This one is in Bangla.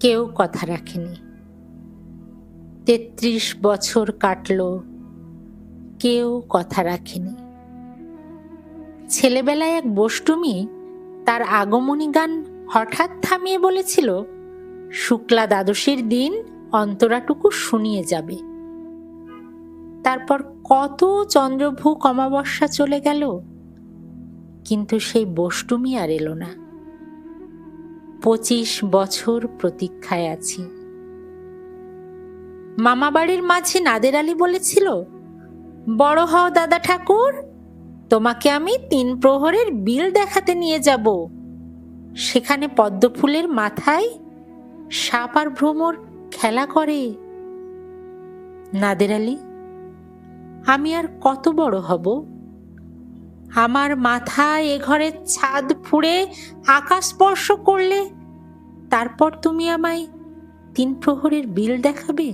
কেউ কথা রাখেনি। ৩৩ বছর কাটল, কেউ কথা রাখেনি। ছেলেবেলায় এক বষ্টমী তার আগমনী গান হঠাৎ থামিয়ে বলেছিল, শুক্লা দ্বাদশীর দিন অন্তরাটুকু শুনিয়ে যাবে। তারপর কত চন্দ্রভূক অমাবস্যা চলে গেল, কিন্তু সেই বষ্টমী আর এলো না। ২৫ বছর প্রতীক্ষায় আছি। মামাবাড়ির মাঝে নাদের আলী বলেছিল, বড় হও দাদা ঠাকুর, তোমাকে আমি ৩ প্রহরের বিল দেখাতে নিয়ে যাব। সেখানে পদ্মফুলের মাথায় সাপ আর ভ্রমর খেলা করে। নাদের আলী, আমি আর কত বড় হব? আমার মাথায় এ ঘরের ছাদ ফুঁড়ে আকাশ স্পর্শ করলে তারপর তুমি আমায় ৩ প্রহরের বিল দেখাবে?